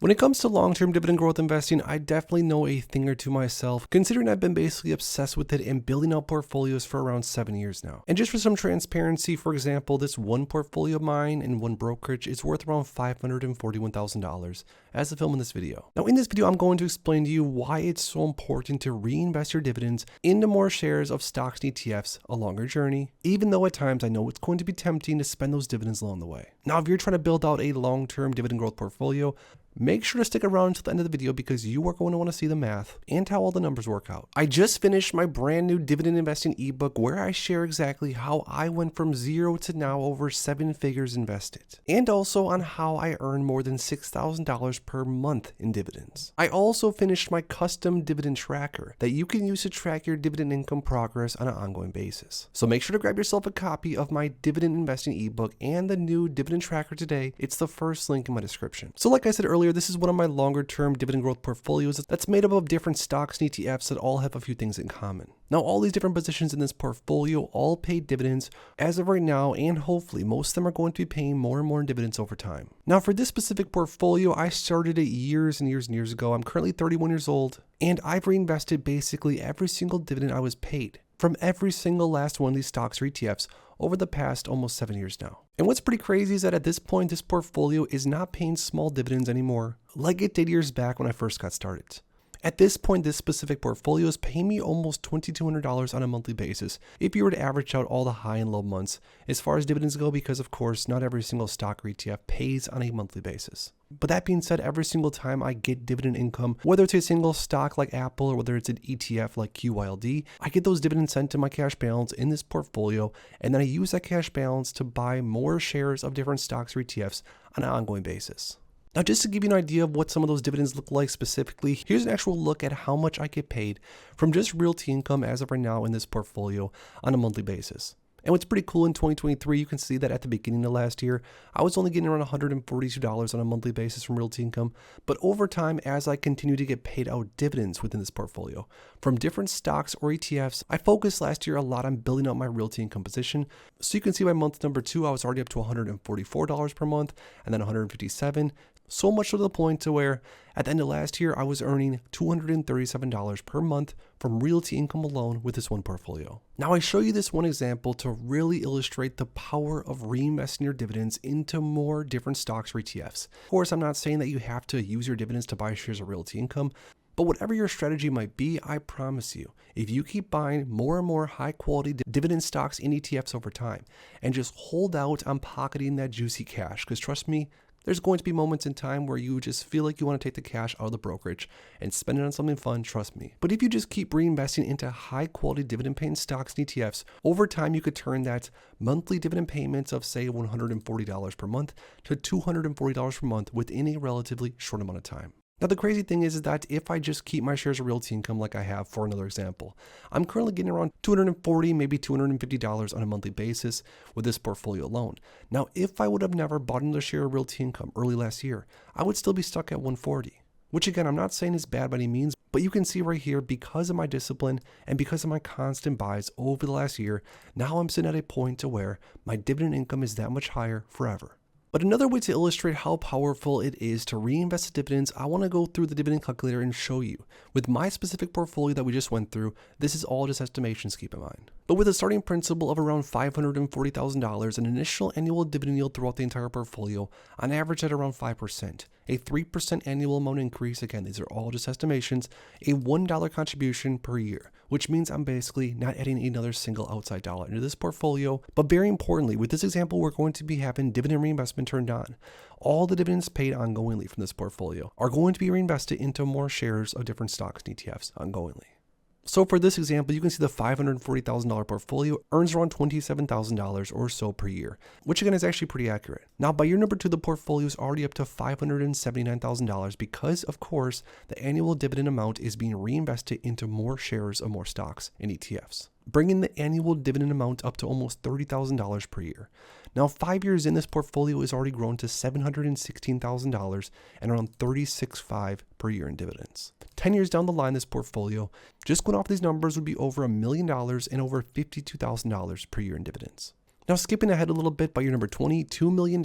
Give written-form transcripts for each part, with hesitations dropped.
When it comes to long-term dividend growth investing, I definitely know a thing or two myself, considering I've been basically obsessed with it and building out portfolios for around 7 years now. And just for some transparency, for example, this one portfolio of mine in one brokerage is worth around $541,000 as of filming this video. Now in this video, I'm going to explain to you why it's so important to reinvest your dividends into more shares of stocks and ETFs, a longer journey, even though at times I know it's going to be tempting to spend those dividends along the way. Now, if you're trying to build out a long-term dividend growth portfolio, make sure to stick around until the end of the video because you are going to want to see the math and how all the numbers work out. I just finished my brand new dividend investing ebook where I share exactly how I went from zero to now over 7 figures invested, and also on how I earned more than $6,000 per month in dividends. I also finished my custom dividend tracker that you can use to track your dividend income progress on an ongoing basis. So make sure to grab yourself a copy of my dividend investing ebook and the new dividend tracker today. It's the first link in my description. So like I said earlier, this is one of my longer term dividend growth portfolios that's made up of different stocks and ETFs that all have a few things in common. Now, all these different positions in this portfolio all pay dividends as of right now, and hopefully most of them are going to be paying more and more in dividends over time. Now, for this specific portfolio, I started it years and years and years ago. I'm currently 31 years old, and I've reinvested basically every single dividend I was paid from every single last one of these stocks or ETFs over the past almost 7 years now. And what's pretty crazy is that at this point, this portfolio is not paying small dividends anymore like it did years back when I first got started. At this point, this specific portfolio is paying me almost $2,200 on a monthly basis if you were to average out all the high and low months as far as dividends go, because of course, not every single stock or ETF pays on a monthly basis. But that being said, every single time I get dividend income, whether it's a single stock like Apple or whether it's an ETF like QYLD, I get those dividends sent to my cash balance in this portfolio, and then I use that cash balance to buy more shares of different stocks or ETFs on an ongoing basis. Now, just to give you an idea of what some of those dividends look like specifically, here's an actual look at how much I get paid from just realty income as of right now in this portfolio on a monthly basis. And what's pretty cool in 2023, you can see that at the beginning of last year, I was only getting around $142 on a monthly basis from realty income. But over time, as I continue to get paid out dividends within this portfolio from different stocks or ETFs, I focused last year a lot on building out my realty income position. So you can see by month number 2, I was already up to $144 per month and then $157. So much to the point to where at the end of last year, I was earning $237 per month from realty income alone with this one portfolio. Now, I show you this one example to really illustrate the power of reinvesting your dividends into more different stocks or ETFs. Of course, I'm not saying that you have to use your dividends to buy shares of realty income, but whatever your strategy might be, I promise you, if you keep buying more and more high quality dividend stocks and ETFs over time and just hold out on pocketing that juicy cash, because trust me, there's going to be moments in time where you just feel like you want to take the cash out of the brokerage and spend it on something fun, trust me. But if you just keep reinvesting into high quality dividend paying stocks and ETFs, over time you could turn that monthly dividend payments of say $140 per month to $240 per month within a relatively short amount of time. Now, the crazy thing is that if I just keep my shares of realty income like I have for another example, I'm currently getting around $240, maybe $250 on a monthly basis with this portfolio alone. Now, if I would have never bought another share of realty income early last year, I would still be stuck at $140, which again, I'm not saying is bad by any means, but you can see right here, because of my discipline and because of my constant buys over the last year, now I'm sitting at a point to where my dividend income is that much higher forever. But another way to illustrate how powerful it is to reinvest the dividends, I want to go through the dividend calculator and show you. With my specific portfolio that we just went through, this is all just estimations, keep in mind. But with a starting principal of around $540,000, an initial annual dividend yield throughout the entire portfolio, on average at around 5%, a 3% annual amount increase, again, these are all just estimations, a $1 contribution per year, which means I'm basically not adding another single outside dollar into this portfolio. But very importantly, with this example, we're going to be having dividend reinvestment turned on. All the dividends paid ongoingly from this portfolio are going to be reinvested into more shares of different stocks and ETFs ongoingly. So for this example, you can see the $540,000 portfolio earns around $27,000 or so per year, which again is actually pretty accurate. Now by year number 2, the portfolio is already up to $579,000 because of course the annual dividend amount is being reinvested into more shares of more stocks and ETFs, bringing the annual dividend amount up to almost $30,000 per year. Now 5 years in, this portfolio is already grown to $716,000 and around $36,500 per year in dividends. 10 years down the line, this portfolio, just going off these numbers, would be over $1 million and over $52,000 per year in dividends. Now, skipping ahead a little bit, by year number 20, $2 million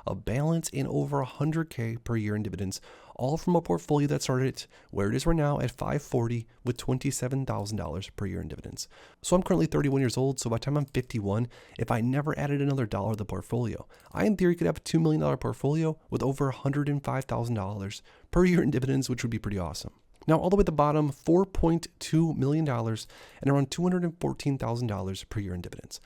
of balance in over $100K per year in dividends, all from a portfolio that started where it is right now at 540 with $27,000 per year in dividends. So I'm currently 31 years old, so by the time I'm 51, if I never added another dollar to the portfolio, I in theory could have a $2 million portfolio with over $105,000 per year in dividends, which would be pretty awesome. Now, all the way at the bottom, $4.2 million and around $214,000 per year in dividends.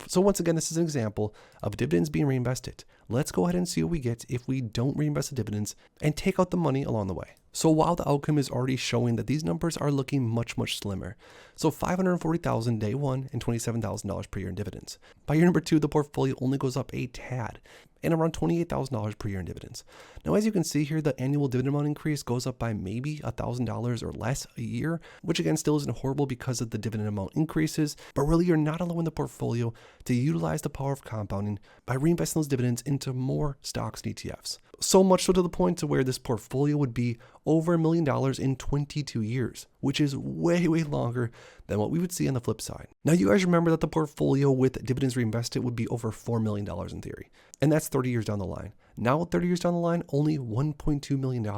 So once again, this is an example of dividends being reinvested. Let's go ahead and see what we get if we don't reinvest the dividends and take out the money along the way. So while the outcome is already showing that these numbers are looking much, much slimmer. So $540,000 day one and $27,000 per year in dividends. By year number 2, the portfolio only goes up a tad and around $28,000 per year in dividends. Now, as you can see here, the annual dividend amount increase goes up by maybe $1,000 or less a year, which again still isn't horrible because of the dividend amount increases, but really you're not allowing the portfolio to utilize the power of compounding by reinvesting those dividends into more stocks and ETFs. So much so to the point to where this portfolio would be over $1 million in 22 years, which is way, way longer than what we would see on the flip side. Now, you guys remember that the portfolio with dividends reinvested would be over $4 million in theory, and that's 30 years down the line. Now, 30 years down the line, only $1.2 million,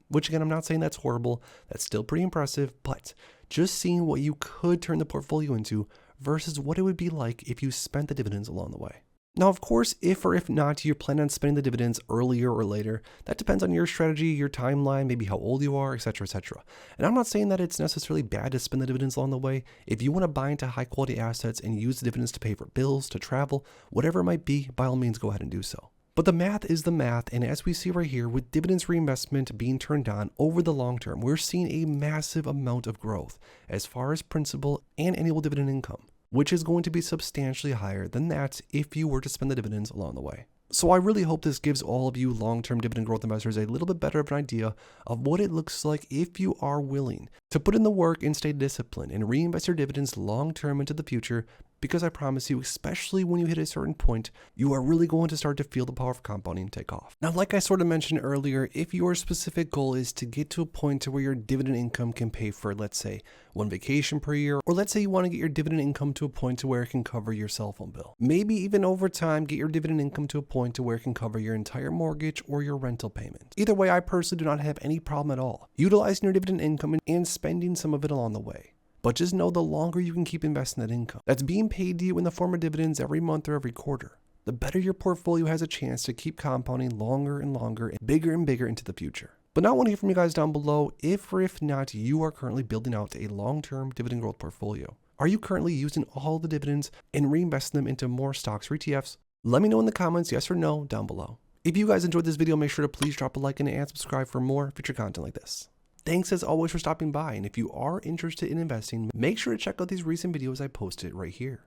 which again, I'm not saying that's horrible. That's still pretty impressive, but just seeing what you could turn the portfolio into versus what it would be like if you spent the dividends along the way. Now, of course, if or if not you plan on spending the dividends earlier or later, that depends on your strategy, your timeline, maybe how old you are, etc., etc. And I'm not saying that it's necessarily bad to spend the dividends along the way. If you want to buy into high quality assets and use the dividends to pay for bills, to travel, whatever it might be, by all means, go ahead and do so. But the math is the math, and as we see right here, with dividends reinvestment being turned on over the long term, we're seeing a massive amount of growth as far as principal and annual dividend income, which is going to be substantially higher than that if you were to spend the dividends along the way. So I really hope this gives all of you long-term dividend growth investors a little bit better of an idea of what it looks like if you are willing to put in the work and stay disciplined and reinvest your dividends long-term into the future, because I promise you, especially when you hit a certain point, you are really going to start to feel the power of compounding take off. Now, like I sort of mentioned earlier, if your specific goal is to get to a point to where your dividend income can pay for, let's say, one vacation per year, or let's say you want to get your dividend income to a point to where it can cover your cell phone bill. Maybe even over time, get your dividend income to a point to where it can cover your entire mortgage or your rental payment. Either way, I personally do not have any problem at all utilizing your dividend income and spending some of it along the way. But just know the longer you can keep investing that income that's being paid to you in the form of dividends every month or every quarter, the better your portfolio has a chance to keep compounding longer and longer and bigger into the future. But now I want to hear from you guys down below if or if not you are currently building out a long-term dividend growth portfolio. Are you currently using all the dividends and reinvesting them into more stocks or ETFs? Let me know in the comments, yes or no, down below. If you guys enjoyed this video, make sure to please drop a like and subscribe for more future content like this. Thanks as always for stopping by, and if you are interested in investing, make sure to check out these recent videos I posted right here.